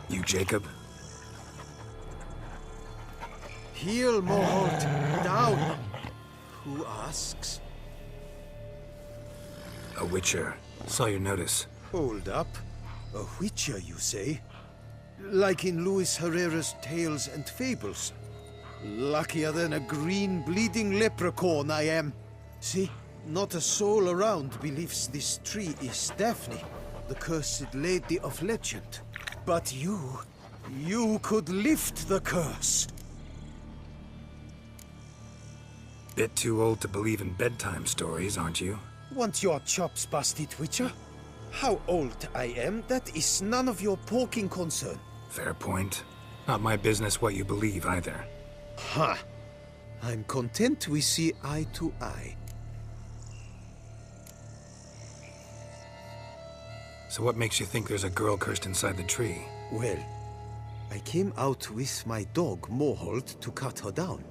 You Jacob? Heel, Moholt. Down. Who asks? A witcher. Saw your notice. Hold up. A witcher, you say? Like in Luis Herrera's Tales and Fables. Luckier than a green bleeding leprechaun I am. See, not a soul around believes this tree is Daphne, the cursed lady of legend. But you could lift the curse. Bit too old to believe in bedtime stories, aren't you? Want your chops busted, Witcher? How old I am, that is none of your poking concern. Fair point. Not my business what you believe, either. Ha! I'm content we see eye to eye. So what makes you think there's a girl cursed inside the tree? Well, I came out with my dog, Moholt, to cut her down.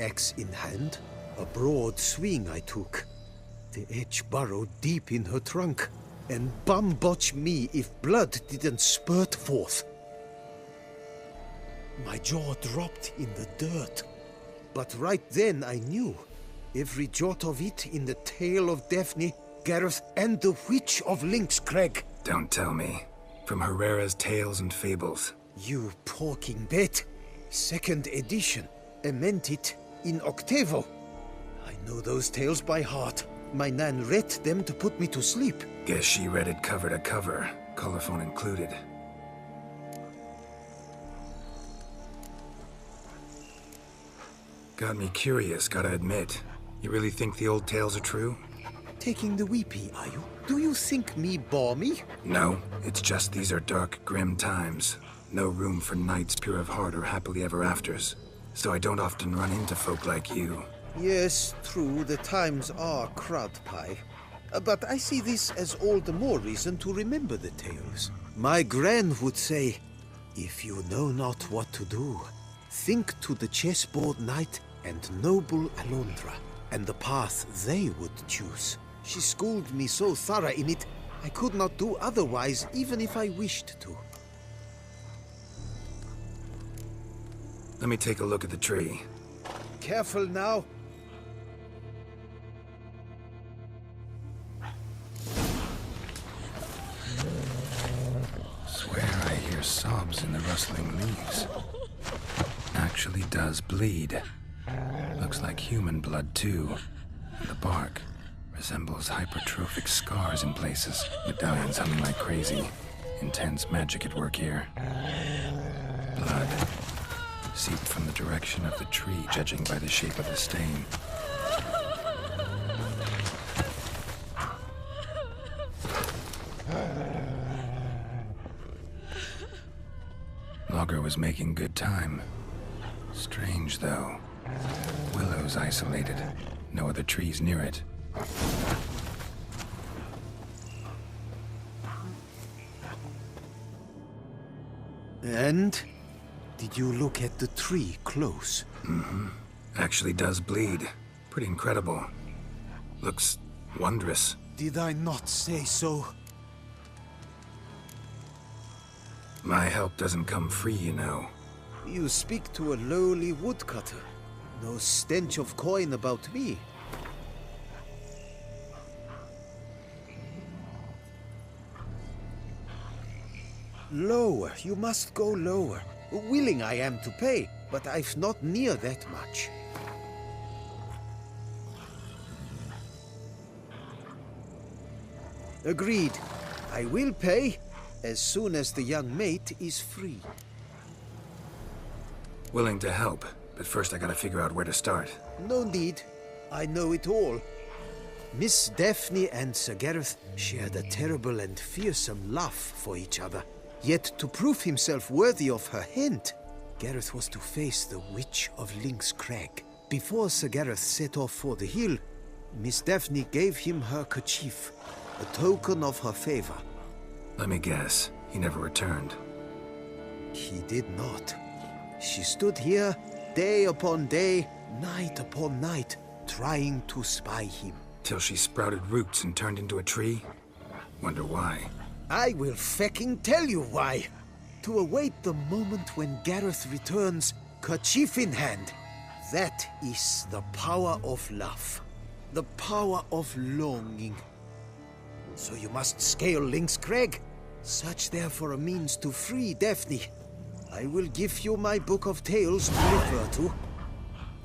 Axe in hand, a broad swing I took. The edge burrowed deep in her trunk, and bum-botch me if blood didn't spurt forth. My jaw dropped in the dirt. But right then I knew. Every jot of it in the tale of Daphne, Gareth, and the Witch of Lynx Crag. Don't tell me. From Herrera's Tales and Fables. You porking bet. Second edition. Emmented in octavo. I know those tales by heart. My nan read them to put me to sleep. Guess she read it cover to cover, colophon included. Got me curious, gotta admit. You really think the old tales are true? Taking the weepy, are you? Do you think me balmy? No, it's just these are dark, grim times. No room for knights pure of heart or happily ever afters. So I don't often run into folk like you. Yes, true, the times are crud pie. But I see this as all the more reason to remember the tales. My gran would say, if you know not what to do, think to the chessboard knight and noble Alondra, and the path they would choose. She schooled me so thorough in it, I could not do otherwise even if I wished to. Let me take a look at the tree. Careful now. Swear I hear sobs in the rustling leaves. Actually does bleed. Looks like human blood, too. And the bark resembles hypertrophic scars in places. Medallions humming like crazy. Intense magic at work here. Blood seeped from the direction of the tree, judging by the shape of the stain. Logger was making good time. Strange, though. Willow's isolated. No other trees near it. And? Did you look at the tree close? Mm-hmm. Actually does bleed. Pretty incredible. Looks wondrous. Did I not say so? My help doesn't come free, you know. You speak to a lowly woodcutter. No stench of coin about me. Lower, you must go lower. Willing I am to pay, but I've not near that much. Agreed. I will pay as soon as the young mate is free. Willing to help, but first I gotta figure out where to start. No need. I know it all. Miss Daphne and Sir Gareth shared a terrible and fearsome love for each other. Yet to prove himself worthy of her hand, Gareth was to face the Witch of Lynx Crag. Before Sir Gareth set off for the hill, Miss Daphne gave him her kerchief, a token of her favor. Let me guess, he never returned. He did not. She stood here, day upon day, night upon night, trying to spy him. Till she sprouted roots and turned into a tree? Wonder why. I will fecking tell you why. to await the moment when Gareth returns, kerchief in hand. That is the power of love. The power of longing. So you must scale Link's Crag. Search there for a means to free Daphne. I will give you my book of tales to refer to.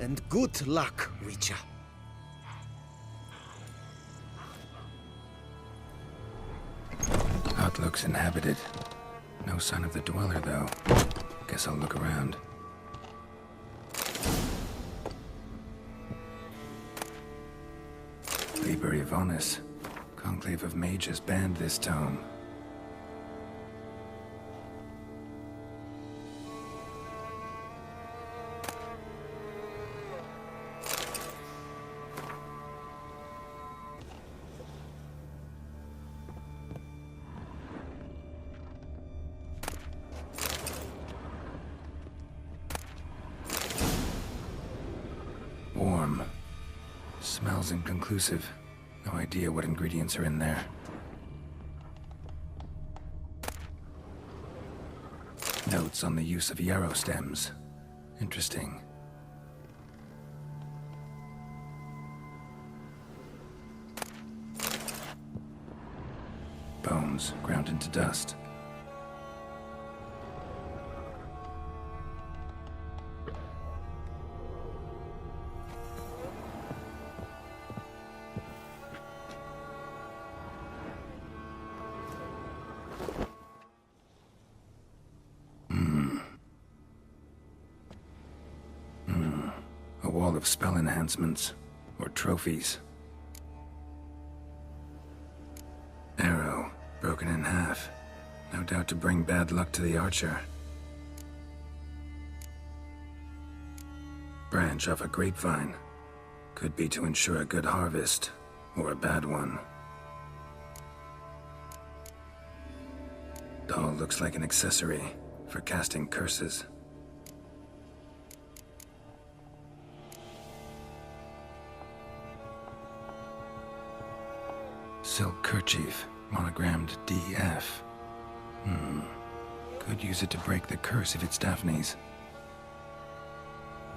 And good luck, Witcher. Hut looks inhabited. No sign of the dweller, though. Guess I'll look around. Liber Yvonis. Conclave of Mages banned this tome. Warm. Smells inconclusive. No idea what ingredients are in there. Notes on the use of yarrow stems. Interesting. Bones ground into dust. A wall of spell enhancements, or trophies. Arrow, broken in half. No doubt to bring bad luck to the archer. Branch off a grapevine. Could be to ensure a good harvest, or a bad one. Doll looks like an accessory for casting curses. Silk kerchief, monogrammed DF. Could use it to break the curse if it's Daphne's.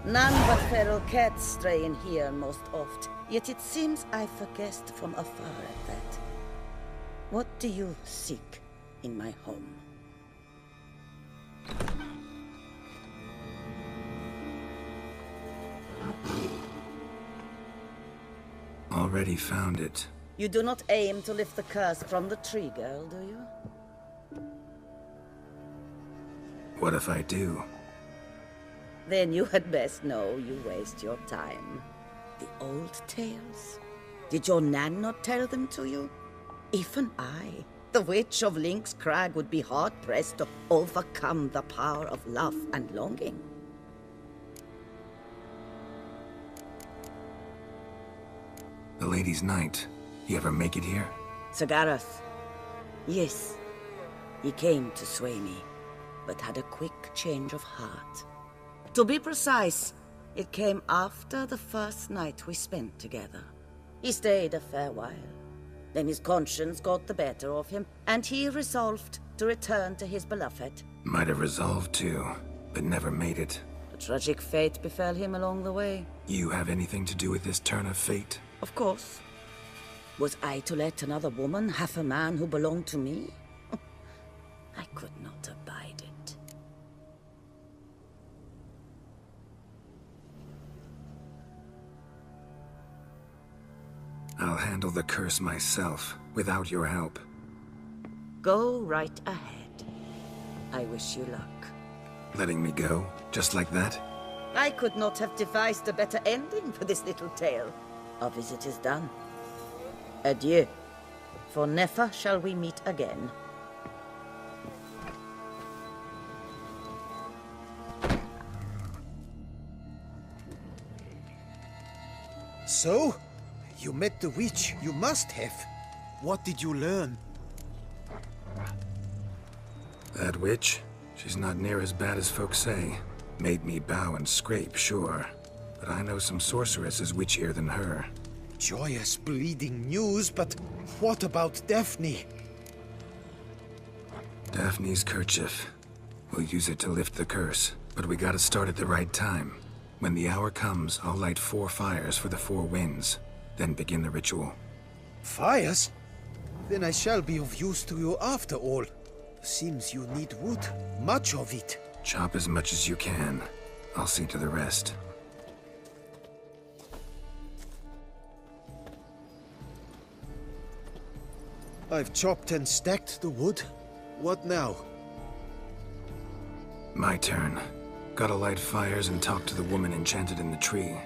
None but feral cats stray in here most oft, yet it seems I've guessed from afar at that. What do you seek in my home? Already found it. You do not aim to lift the curse from the tree girl, do you? What if I do? Then you had best know you waste your time. The old tales? Did your Nan not tell them to you? Even I, the Witch of Link's Crag, would be hard-pressed to overcome the power of love and longing. The Lady's Knight. You ever make it here? Sir Gareth. Yes. He came to sway me, but had a quick change of heart. To be precise, it came after the first night we spent together. He stayed a fair while. Then his conscience got the better of him, and he resolved to return to his beloved. Might have resolved to, but never made it. A tragic fate befell him along the way. You have anything to do with this turn of fate? Of course. Was I to let another woman have a man who belonged to me? I could not abide it. I'll handle the curse myself, without your help. Go right ahead. I wish you luck. Letting me go, just like that? I could not have devised a better ending for this little tale. Our visit is done. Adieu. For never shall we meet again. So? You met the witch. You must have. What did you learn? That witch? She's not near as bad as folks say. Made me bow and scrape, sure. But I know some sorceresses witchier than her. Joyous bleeding news, but what about Daphne? Daphne's kerchief. We'll use it to lift the curse, but we gotta start at the right time. When the hour comes, I'll light 4 fires for the 4 winds, then begin the ritual. Fires? Then I shall be of use to you after all. Seems you need wood. Much of it. Chop as much as you can. I'll see to the rest. I've chopped and stacked the wood. What now? My turn. Gotta light fires and talk to the woman enchanted in the tree.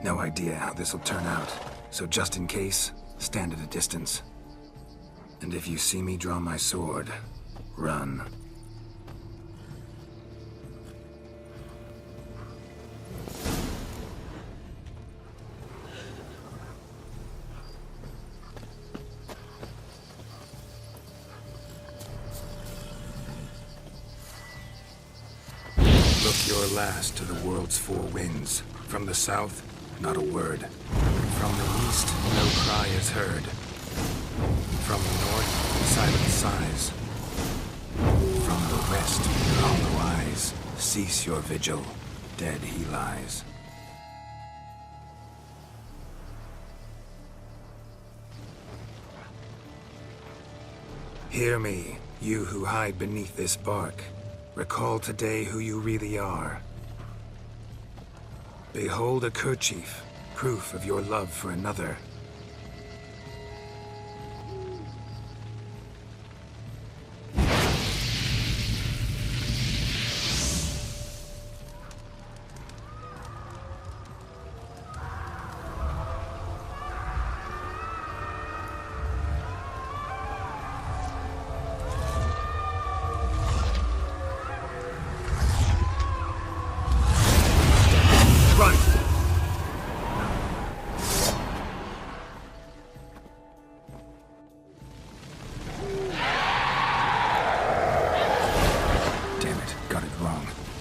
No idea how this'll turn out, so just in case, stand at a distance. And if you see me draw my sword, run. Look your last to the world's 4 winds. From the south, not a word. From the east, no cry is heard. From the north, silent sighs. From the west, hollow eyes. Cease your vigil. Dead he lies. Hear me, you who hide beneath this bark. Recall today who you really are. Behold a kerchief, proof of your love for another.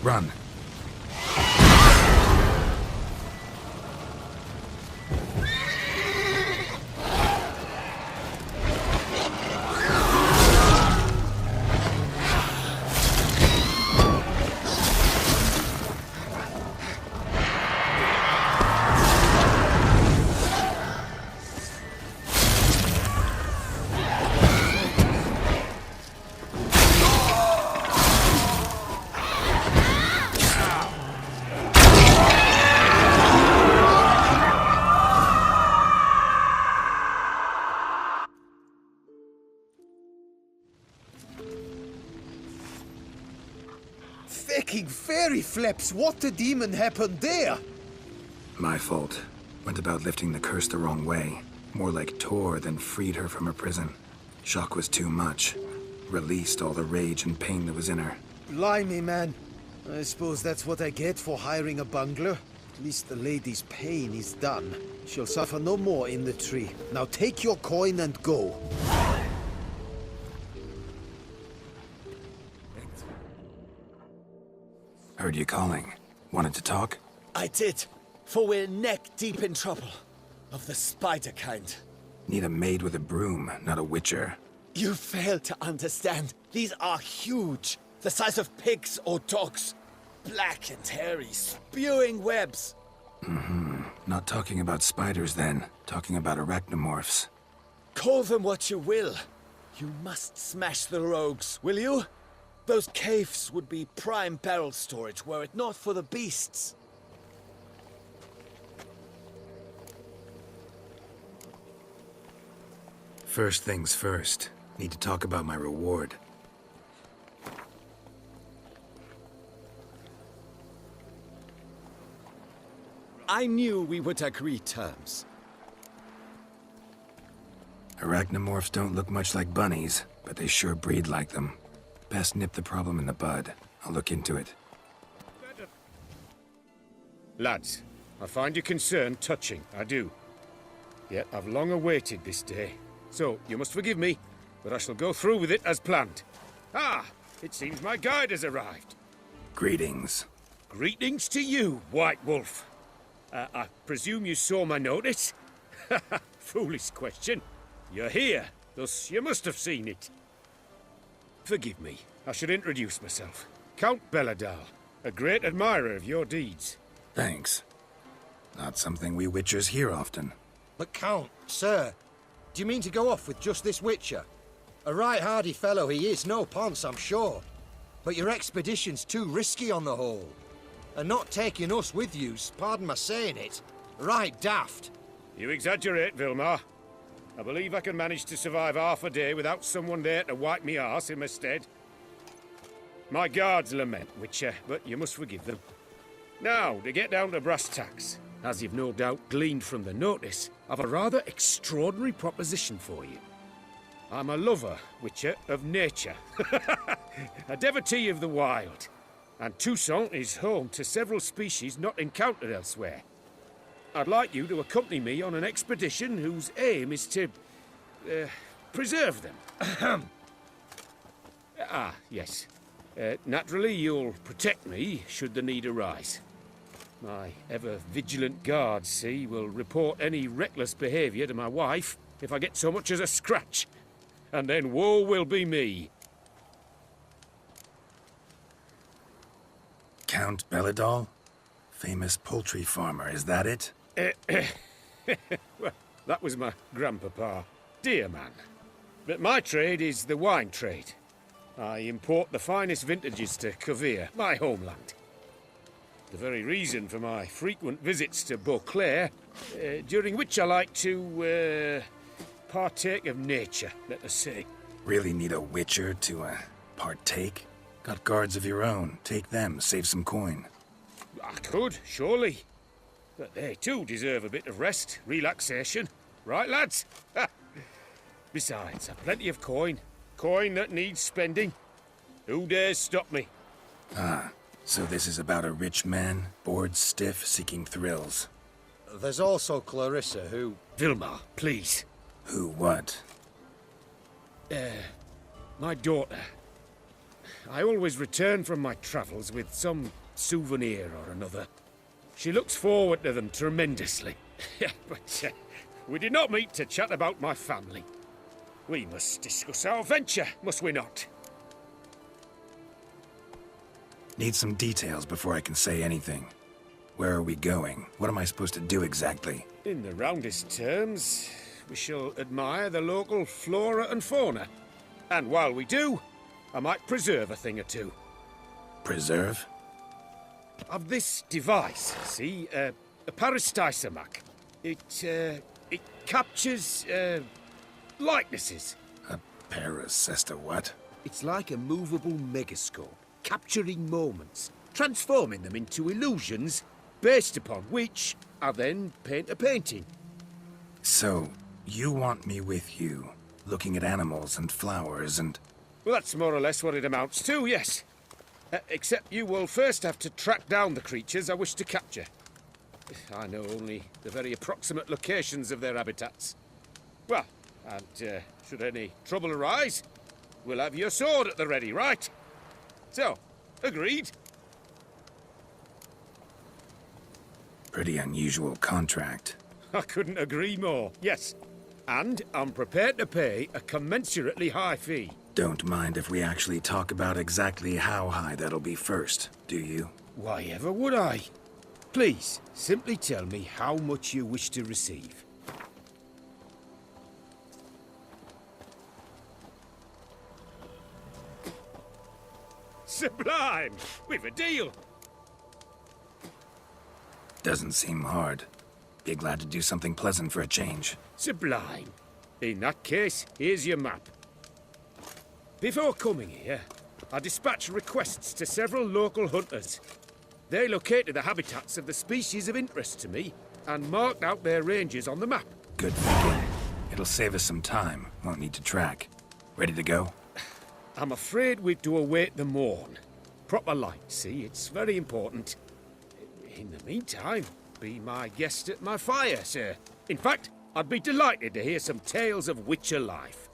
Run. Fecking fairy flaps, what the demon happened there? My fault. Went about lifting the curse the wrong way. More like tore than freed her from her prison. Shock was too much. Released all the rage and pain that was in her. Blimey, man. I suppose that's what I get for hiring a bungler. At least the lady's pain is done. She'll suffer no more in the tree. Now take your coin and go. Heard you calling. Wanted to talk? I did, for we're neck-deep in trouble. Of the spider kind. Need a maid with a broom, not a witcher. You fail to understand. These are huge. The size of pigs or dogs. Black and hairy, spewing webs. Not talking about spiders then. Talking about arachnomorphs. Call them what you will. You must smash the rogues, will you? Those caves would be prime barrel storage were it not for the beasts. First things first. Need to talk about my reward. I knew we would agree terms. Arachnomorphs don't look much like bunnies, but they sure breed like them. Best nip the problem in the bud. I'll look into it. Lads, I find your concern touching, I do. Yet I've long awaited this day. So, you must forgive me, but I shall go through with it as planned. Ah, it seems my guide has arrived. Greetings. Greetings to you, White Wolf. I presume you saw my notice? Foolish question. You're here, thus you must have seen it. Forgive me. I should introduce myself. Count Belladal, a great admirer of your deeds. Thanks. Not something we Witchers hear often. But Count, sir, do you mean to go off with just this Witcher? A right hardy fellow he is, no ponce, I'm sure. But your expedition's too risky on the whole. And not taking us with you's, pardon my saying it, right daft. You exaggerate, Vilmar. I believe I can manage to survive half a day without someone there to wipe me arse in my stead. My guards lament, Witcher, but you must forgive them. Now, to get down to brass tacks, as you've no doubt gleaned from the notice, I've a rather extraordinary proposition for you. I'm a lover, Witcher, of nature. A devotee of the wild. And Toussaint is home to several species not encountered elsewhere. I'd like you to accompany me on an expedition whose aim is to... preserve them. Yes. Naturally, you'll protect me should the need arise. My ever-vigilant guards, see, will report any reckless behaviour to my wife if I get so much as a scratch. And then woe will be me. Count Belladal? Famous poultry farmer, is that it? Well, that was my grandpapa. Dear man. But my trade is the wine trade. I import the finest vintages to Kovir, my homeland. The very reason for my frequent visits to Beauclair, during which I like to, partake of nature, let us say. Really need a Witcher to, partake? Got guards of your own. Take them, save some coin. I could, surely. But they too deserve a bit of rest, relaxation. Right, lads? Besides, I've plenty of coin. Coin that needs spending. Who dares stop me? So this is about a rich man, bored stiff, seeking thrills. There's also Clarissa, who... Vilmar, please. Who what? My daughter. I always return from my travels with some souvenir or another. She looks forward to them tremendously. But we did not meet to chat about my family. We must discuss our venture, must we not? Need some details before I can say anything. Where are we going? What am I supposed to do exactly? In the roundest terms, we shall admire the local flora and fauna. And while we do, I might preserve a thing or two. Preserve? Of this device, see, a Parastysomac. It captures, likenesses. A paracesta what? It's like a movable megascope, capturing moments, transforming them into illusions, based upon which I then paint a painting. So, you want me with you, looking at animals and flowers and... Well, that's more or less what it amounts to, yes. Except you will first have to track down the creatures I wish to capture. I know only the very approximate locations of their habitats. Well, and should any trouble arise, we'll have your sword at the ready, right? So, agreed? Pretty unusual contract. I couldn't agree more, yes. And I'm prepared to pay a commensurately high fee. Don't mind if we actually talk about exactly how high that'll be first, do you? Why ever would I? Please, simply tell me how much you wish to receive. Sublime! We've a deal! Doesn't seem hard. Be glad to do something pleasant for a change. Sublime. In that case, here's your map. Before coming here, I dispatched requests to several local hunters. They located the habitats of the species of interest to me and marked out their ranges on the map. Good thinking. It'll save us some time. Won't need to track. Ready to go? I'm afraid we've to await the morn. Proper light, see? It's very important. In the meantime, be my guest at my fire, sir. In fact, I'd be delighted to hear some tales of Witcher life.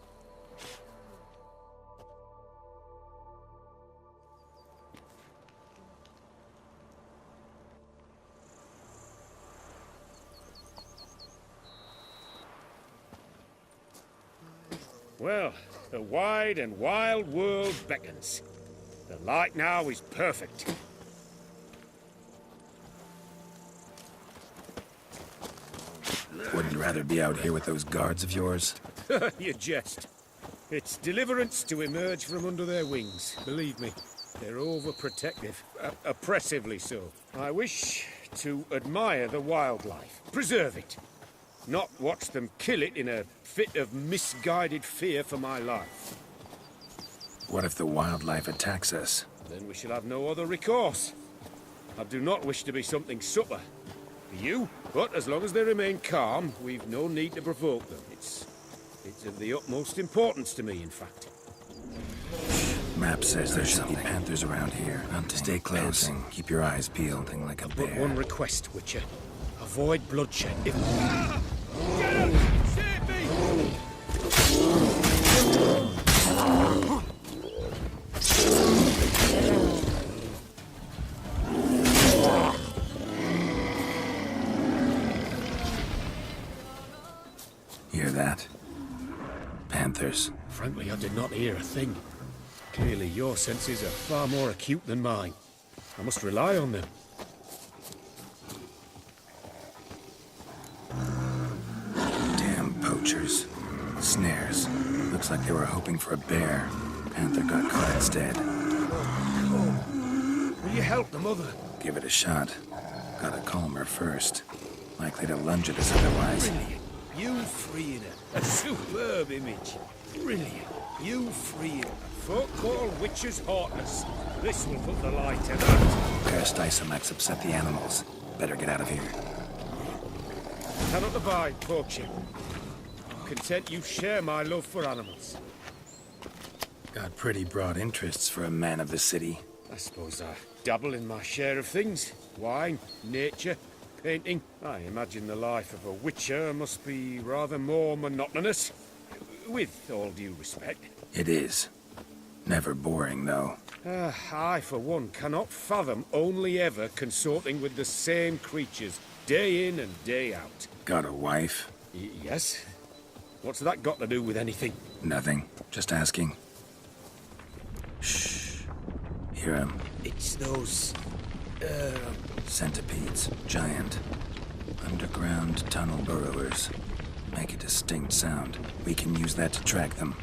Well, the wide and wild world beckons. The light now is perfect. Wouldn't rather be out here with those guards of yours? You jest. It's deliverance to emerge from under their wings, believe me. They're overprotective, oppressively so. I wish to admire the wildlife, preserve it, not watch them kill it in a fit of misguided fear for my life. What if the wildlife attacks us? Then we shall have no other recourse. I do not wish to be something subtler for you, but as long as they remain calm, we've no need to provoke them. It's of the utmost importance to me, in fact. Map says there's some panthers around here. Stay close. Keep your eyes peeled. Like a bear. But one request, Witcher. Avoid bloodshed. If... Get out! Save me! Hear that? Panthers. Frankly, I did not hear a thing. Clearly, your senses are far more acute than mine. I must rely on them. Damn poachers. Snares. Looks like they were hoping for a bear. Panther got caught instead. Will you help the mother? Give it a shot. Gotta calm her first. Likely to lunge at us otherwise. Brilliant. You freeing her. A superb image. Brilliant. You freeing her. Folk call witches heartless. This will put the light to that. Cursed Isomax upset the animals. Better get out of here. Cannot abide poaching. Content you share my love for animals. Got pretty broad interests for a man of the city. I suppose I dabble in my share of things. Wine, nature, painting. I imagine the life of a witcher must be rather more monotonous. With all due respect. It is. Never boring, though. I, for one, cannot fathom only ever consorting with the same creatures, day in and day out. Got a wife? Yes? What's that got to do with anything? Nothing. Just asking. Shh. Hear him. It's those... Centipedes. Giant. Underground tunnel burrowers. Make a distinct sound. We can use that to track them.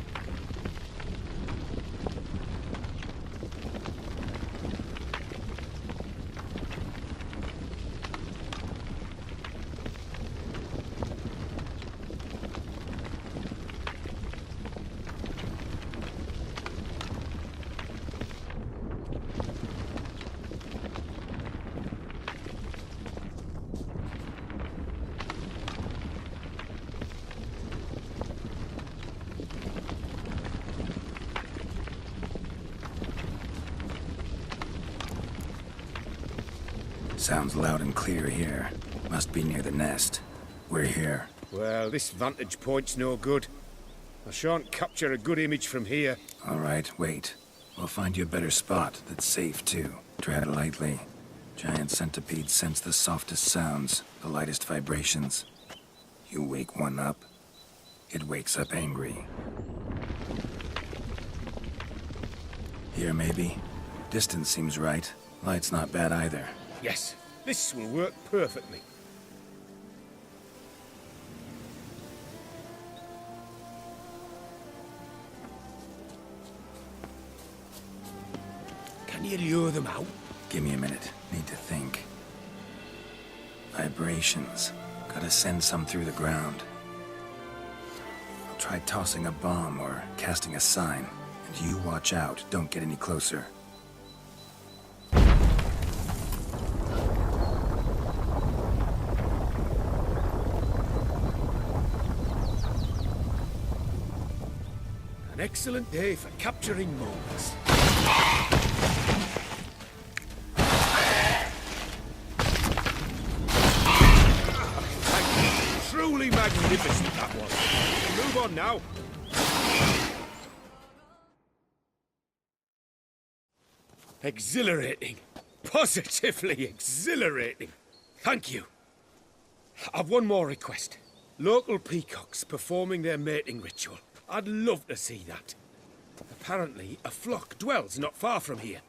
Sounds loud and clear here. Must be near the nest. We're here. Well, this vantage point's no good. I shan't capture a good image from here. All right, wait. We'll find you a better spot that's safe, too. Tread lightly. Giant centipedes sense the softest sounds, the lightest vibrations. You wake one up, it wakes up angry. Here, maybe? Distance seems right. Light's not bad either. Yes, this will work perfectly. Can you lure them out? Give me a minute. Need to think. Vibrations. Gotta send some through the ground. I'll try tossing a bomb or casting a sign. And you watch out. Don't get any closer. An excellent day for capturing moments. Truly magnificent, that was. Move on now. Exhilarating. Positively exhilarating. Thank you. I've one more request. Local peacocks performing their mating ritual. I'd love to see that. Apparently, a flock dwells not far from here.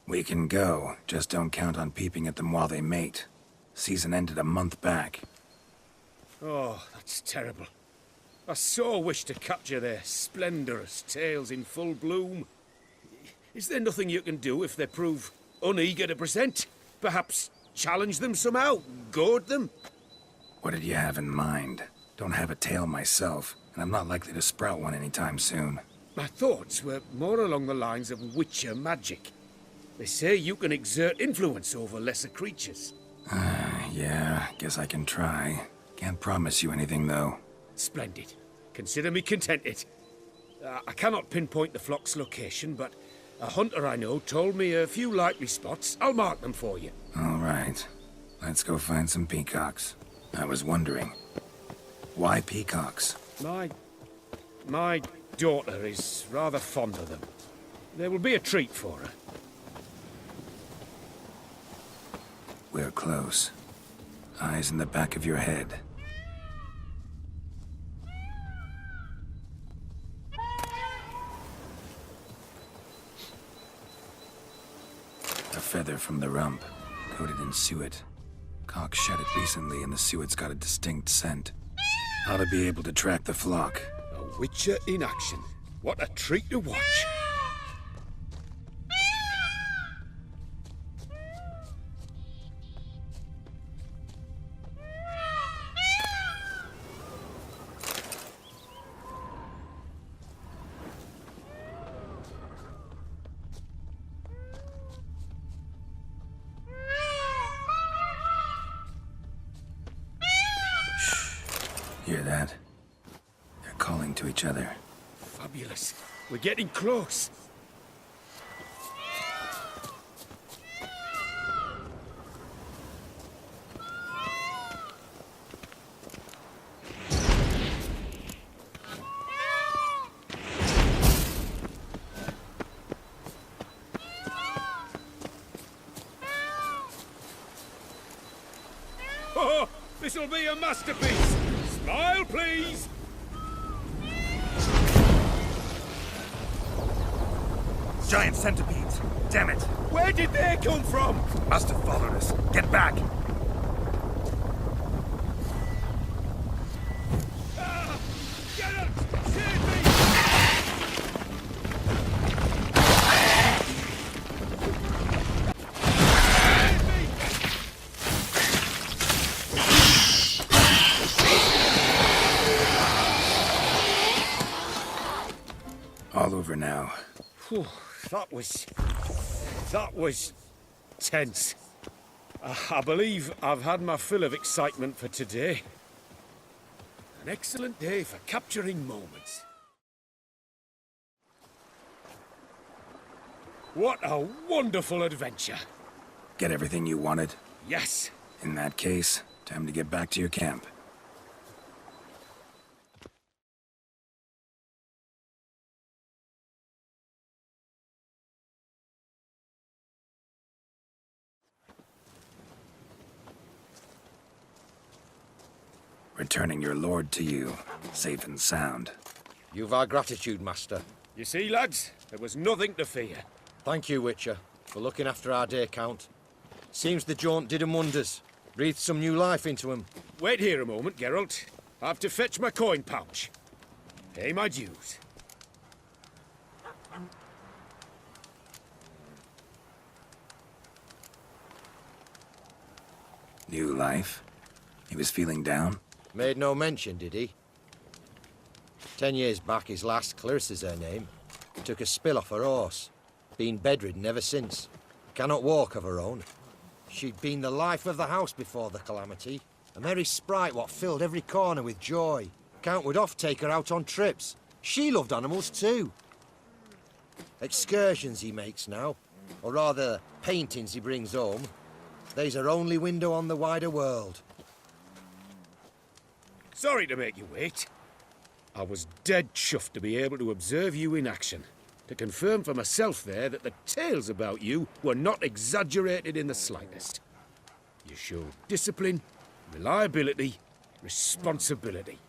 We can go, just don't count on peeping at them while they mate. Season ended a month back. Oh, that's terrible. I so wish to capture their splendorous tails in full bloom. Is there nothing you can do if they prove uneager to present? Perhaps challenge them somehow? Goad them? What did you have in mind? Don't have a tail myself, and I'm not likely to sprout one anytime soon. My thoughts were more along the lines of Witcher magic. They say you can exert influence over lesser creatures. Yeah, guess I can try. Can't promise you anything, though. Splendid. Consider me contented. I cannot pinpoint the flock's location, but a hunter I know told me a few likely spots. I'll mark them for you. All right. Let's go find some peacocks. I was wondering, why peacocks? My daughter is rather fond of them. There will be a treat for her. We're close. Eyes in the back of your head. A feather from the rump, coated in suet. Cock shed it recently and the suet's got a distinct scent. Ought to be able to track the flock. A Witcher in action. What a treat to watch. Hear that? They're calling to each other. Fabulous. We're getting close. Oh, this'll be a masterpiece. Smile, please! Giant centipedes! Damn it! Where did they come from? Must have followed us. Get back! Ah! Get up! Save me! Save me! All over now. Whew, that was tense. I believe I've had my fill of excitement for today. An excellent day for capturing moments. What a wonderful adventure. Get everything you wanted? Yes. In that case, time to get back to your camp. Returning your lord to you, safe and sound. You've our gratitude, Master. You see, lads, there was nothing to fear. Thank you, Witcher, for looking after our day count. Seems the jaunt did 'em wonders. Breathed some new life into 'em. Wait here a moment, Geralt. I have to fetch my coin pouch. Pay my dues. New life? He was feeling down? Made no mention, did he? 10 years back, his last, Clarissa's her name, took a spill off her horse. Been bedridden ever since. Cannot walk of her own. She'd been the life of the house before the calamity. A merry sprite what filled every corner with joy. Count would oft take her out on trips. She loved animals too. Excursions he makes now, or rather, paintings he brings home. They's her only window on the wider world. Sorry to make you wait. I was dead chuffed to be able to observe you in action. To confirm for myself there that the tales about you were not exaggerated in the slightest. You showed discipline, reliability, responsibility.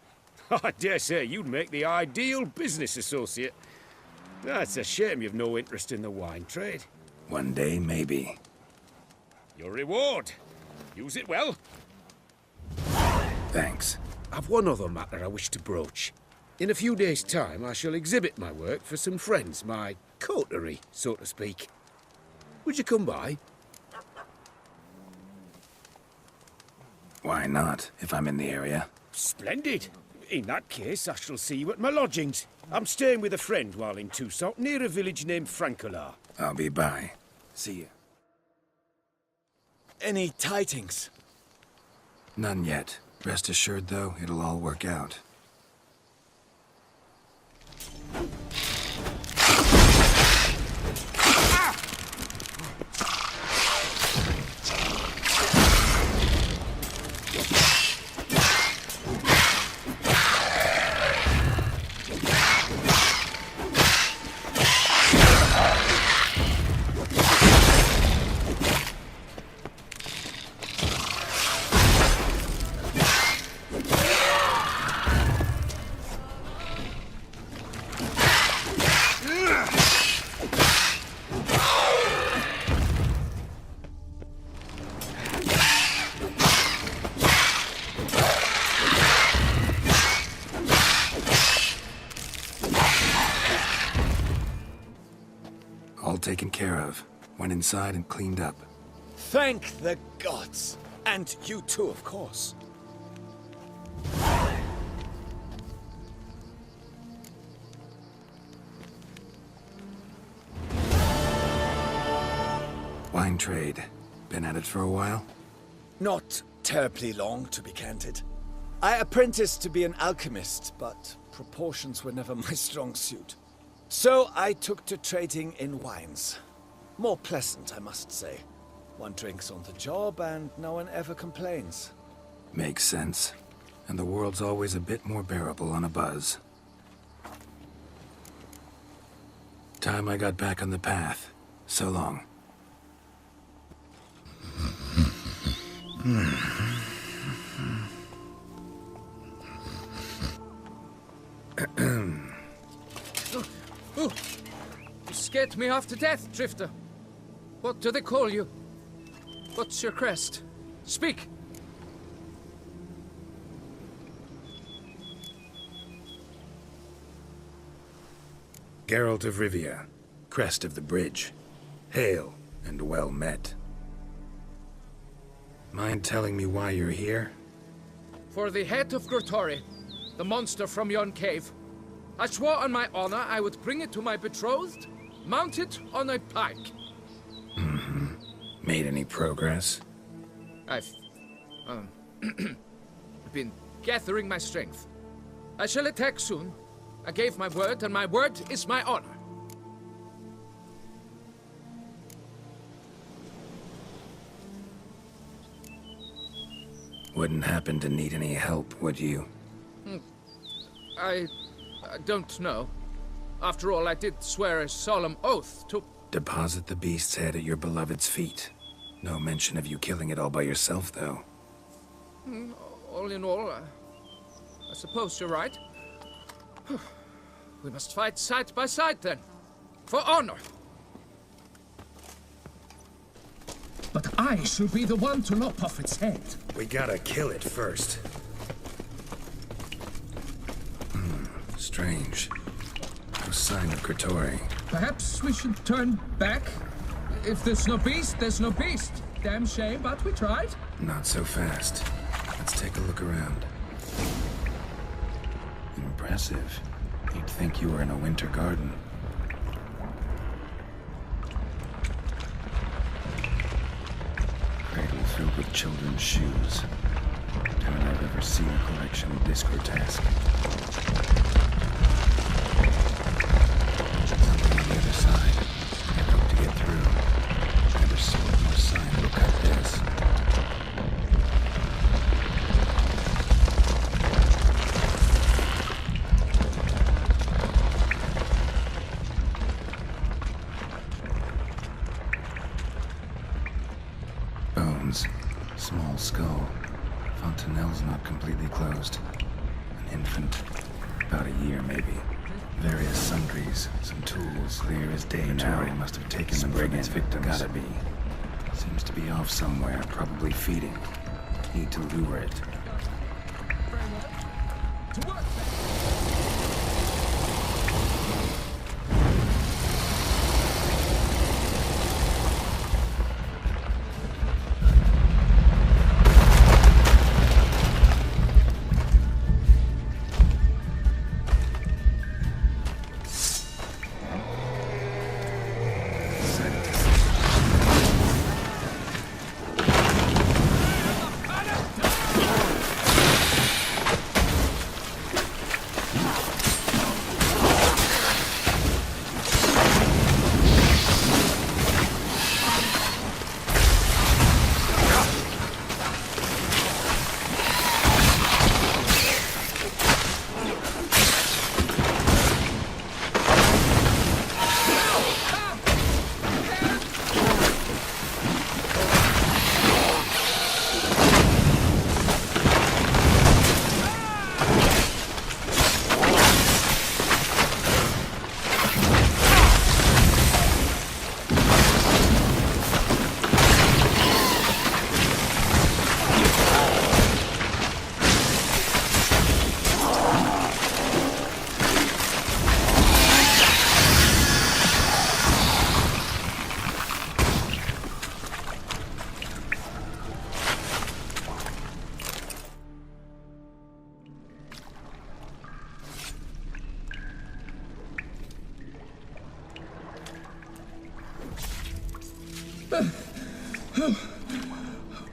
I dare say you'd make the ideal business associate. It's a shame you've no interest in the wine trade. One day, maybe. Your reward. Use it well. Thanks. I've one other matter I wish to broach. In a few days' time, I shall exhibit my work for some friends, my coterie, so to speak. Would you come by? Why not, if I'm in the area? Splendid. In that case, I shall see you at my lodgings. I'm staying with a friend while in Toussaint, near a village named Francolar. I'll be by. See you. Any tidings? None yet. Rest assured, though, it'll all work out. All taken care of. Went inside and cleaned up. Thank the gods! And you too, of course. Wine trade. Been at it for a while? Not terribly long, to be candid. I apprenticed to be an alchemist, but proportions were never my strong suit. So I took to trading in wines. More pleasant, I must say. One drinks on the job and no one ever complains. Makes sense. And the world's always a bit more bearable on a buzz. Time I got back on the path. So long. You scared me half to death, Drifter. What do they call you? What's your crest? Speak! Geralt of Rivia, crest of the bridge. Hail, and well met. Mind telling me why you're here? For the head of Grottori, the monster from yon cave. I swore on my honor I would bring it to my betrothed, mounted on a pike. Made any progress? I've been gathering my strength. I shall attack soon. I gave my word, and my word is my honor. Wouldn't happen to need any help, would you? I don't know. After all, I did swear a solemn oath to... Deposit the beast's head at your beloved's feet. No mention of you killing it all by yourself, though. All in all, I suppose you're right. We must fight side by side, then. For honor. But I shall be the one to lop off its head. We gotta kill it first. Strange. No sign of Grottori. Perhaps we should turn back? If there's no beast, there's no beast. Damn shame, but we tried. Not so fast. Let's take a look around. Impressive. You'd think you were in a winter garden. Cradle filled with children's shoes. Doubt I've ever seen a collection this grotesque. Something on the other side. Can't hope to get through. Never sword nor sign will cut this. Bones. Small skull. Fontanelle's not completely closed. An infant. About a year, maybe. Various sundries, some tools. Clear as day now. He must have taken them from his victims. Gotta be. Seems to be off somewhere, probably feeding. Need to lure it. To work!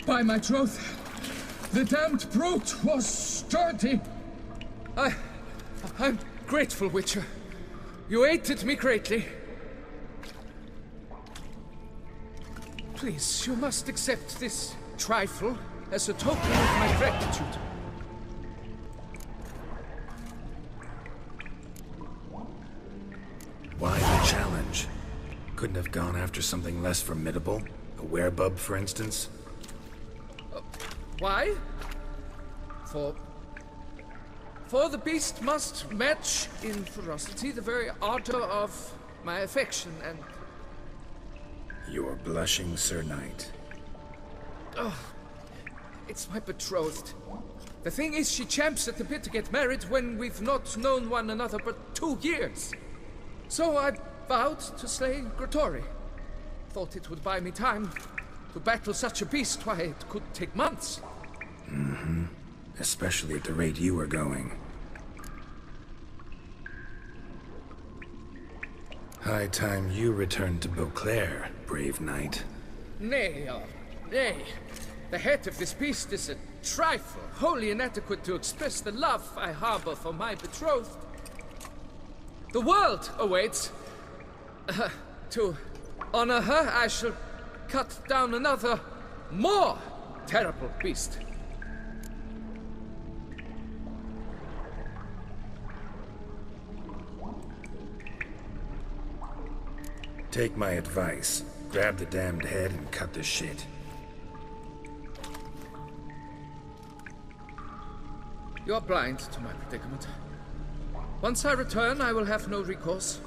By my troth, the damned brute was sturdy. I'm grateful, Witcher. You aided me greatly. Please, you must accept this trifle as a token of my gratitude. Why the challenge? Couldn't have gone after something less formidable? A werebub, for instance? Why? For the beast must match in ferocity the very ardor of my affection and... You're blushing, Sir Knight. Oh, it's my betrothed. The thing is, she champs at the bit to get married when we've not known one another but 2 years. So I vowed to slay Grottori. Thought it would buy me time to battle such a beast. Why, it could take months. Mm-hmm. Especially at the rate you were going. High time you returned to Beauclair, brave knight. Nay, nay. The head of this beast is a trifle, wholly inadequate to express the love I harbor for my betrothed. The world awaits. To honor her, I shall cut down another, more terrible beast. Take my advice. Grab the damned head and cut the shit. You're blind to my predicament. Once I return, I will have no recourse.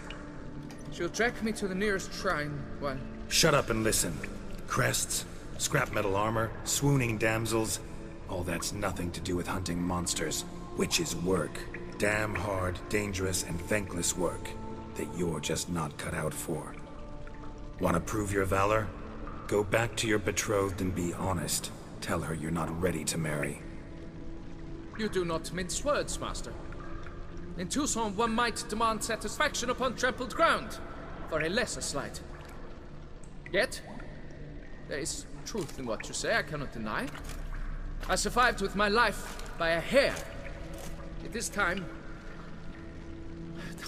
She'll track me to the nearest shrine while... Shut up and listen. Crests, scrap metal armor, swooning damsels. All that's nothing to do with hunting monsters. Witches' work. Damn hard, dangerous, and thankless work that you're just not cut out for. Want to prove your valor? Go back to your betrothed and be honest. Tell her you're not ready to marry. You do not mince words, Master. In Tucson, one might demand satisfaction upon trampled ground for a lesser slight. Yet, there is truth in what you say, I cannot deny. I survived with my life by a hair. It is time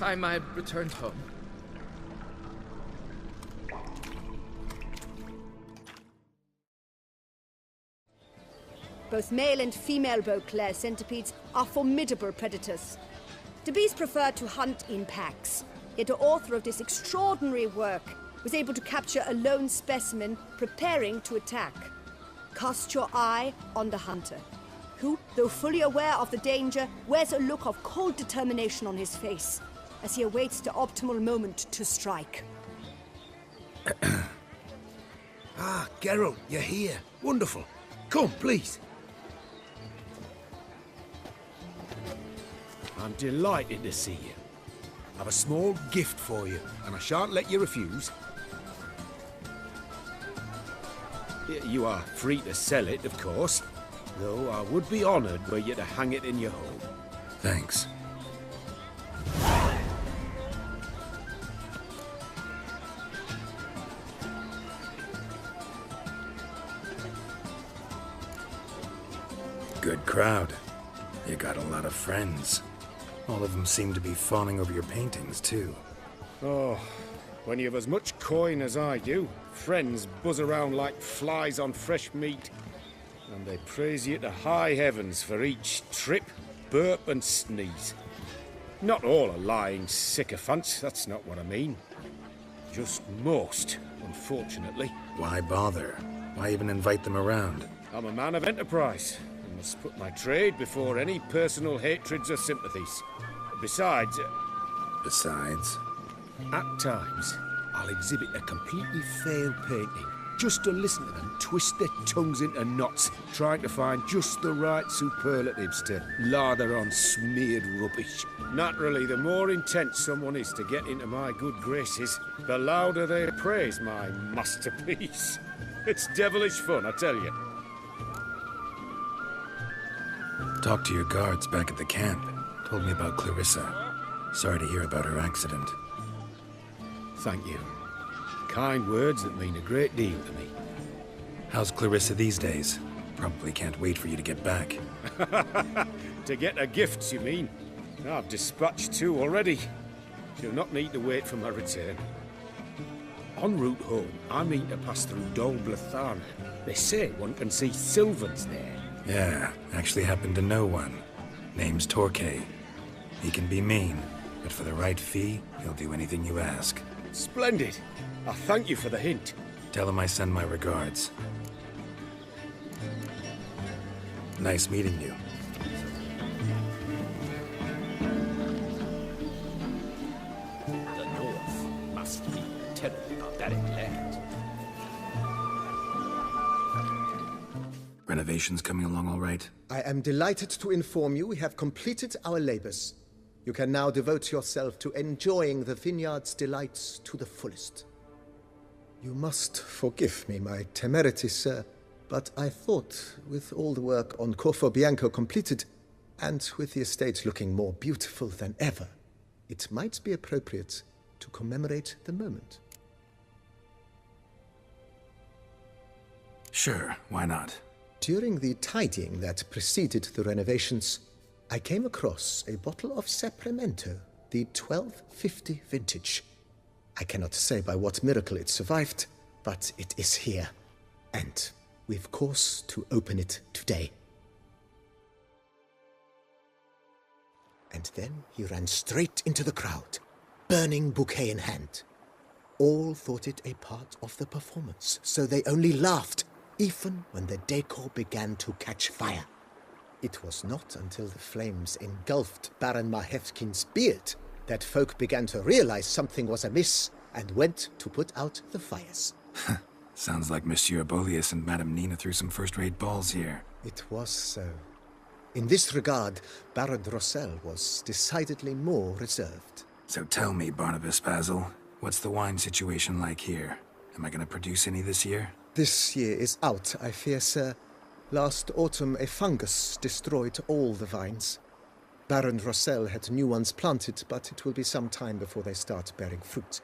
I returned home. Both male and female Beauclair centipedes are formidable predators. The beast preferred to hunt in packs, yet the author of this extraordinary work was able to capture a lone specimen preparing to attack. Cast your eye on the hunter. who, though fully aware of the danger, wears a look of cold determination on his face as he awaits the optimal moment to strike. Ah, Geralt, you're here. Wonderful. Come, please. I'm delighted to see you. I've a small gift for you, and I shan't let you refuse. You are free to sell it, of course, though I would be honoured were you to hang it in your home. Thanks. Good crowd. You got a lot of friends. All of them seem to be fawning over your paintings, too. Oh, when you have as much coin as I do, friends buzz around like flies on fresh meat. And they praise you to high heavens for each trip, burp and sneeze. Not all are lying sycophants, that's not what I mean. Just most, unfortunately. Why bother? Why even invite them around? I'm a man of enterprise. I must put my trade before any personal hatreds or sympathies. Besides... Besides? At times, I'll exhibit a completely failed painting, just to listen to them twist their tongues into knots, trying to find just the right superlatives to lather on smeared rubbish. Naturally, the more intent someone is to get into my good graces, the louder they praise my masterpiece. It's devilish fun, I tell you. Talked to your guards back at the camp. Told me about Clarissa. Sorry to hear about her accident. Thank you. Kind words that mean a great deal to me. How's Clarissa these days? Probably can't wait for you to get back. To get her gifts, you mean? I've dispatched 2 already. She'll not need to wait for my return. En route home, I mean to pass through Dol Blathan. They say one can see Sylvans there. Yeah, actually happen to know one. Name's Torquay. He can be mean, but for the right fee, he'll do anything you ask. Splendid. I thank you for the hint. Tell him I send my regards. Nice meeting you. The North must be a terribly barbaric land. Renovations coming along all right? I am delighted to inform you we have completed our labors. You can now devote yourself to enjoying the vineyard's delights to the fullest. You must forgive me my temerity, sir, but I thought, with all the work on Corvo Bianco completed, and with the estate looking more beautiful than ever, it might be appropriate to commemorate the moment. Sure, why not? During the tidying that preceded the renovations, I came across a bottle of Sapramento, the 1250 vintage. I cannot say by what miracle it survived, but it is here, and we've cause to open it today. And then he ran straight into the crowd, burning bouquet in hand. All thought it a part of the performance, so they only laughed, even when the decor began to catch fire. It was not until the flames engulfed Baron Mahevkin's beard that folk began to realize something was amiss and went to put out the fires. Sounds like Monsieur Bolius and Madame Nina threw some first-rate balls here. It was so. In this regard, Baron Rossel was decidedly more reserved. So tell me, Barnabas Basil, what's the wine situation like here? Am I going to produce any this year? This year is out, I fear, sir. Last autumn, a fungus destroyed all the vines. Baron Rossel had new ones planted, but it will be some time before they start bearing fruit.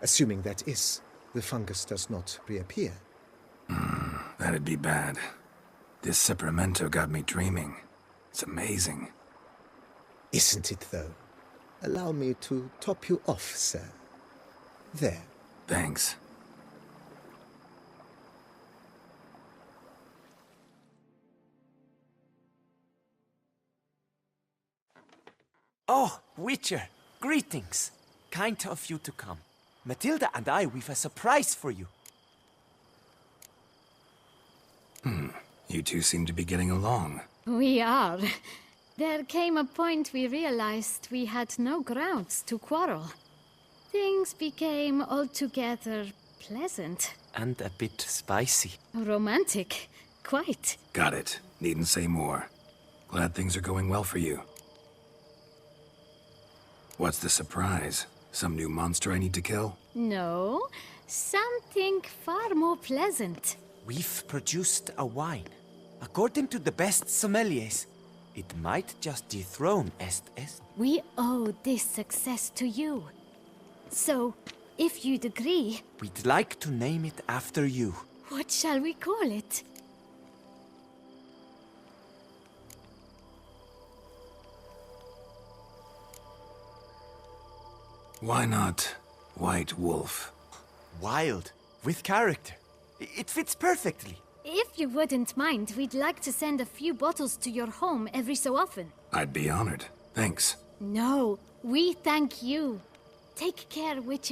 Assuming that is, the fungus does not reappear. That'd be bad. This Sapramento got me dreaming. It's amazing. Isn't it, though? Allow me to top you off, sir. There. Thanks. Oh, Witcher, greetings. Kind of you to come. Matilda and I, we've a surprise for you. You two seem to be getting along. We are. There came a point we realized we had no grounds to quarrel. Things became altogether pleasant. And a bit spicy. Romantic. Quite. Got it. Needn't say more. Glad things are going well for you. What's the surprise? Some new monster I need to kill? No, something far more pleasant. We've produced a wine. According to the best sommeliers, it might just dethrone Est. We owe this success to you. So, if you'd agree... We'd like to name it after you. What shall we call it? Why not White Wolf? Wild, with character. It fits perfectly. If you wouldn't mind, we'd like to send a few bottles to your home every so often. I'd be honored. Thanks. No, we thank you. Take care, Witcher.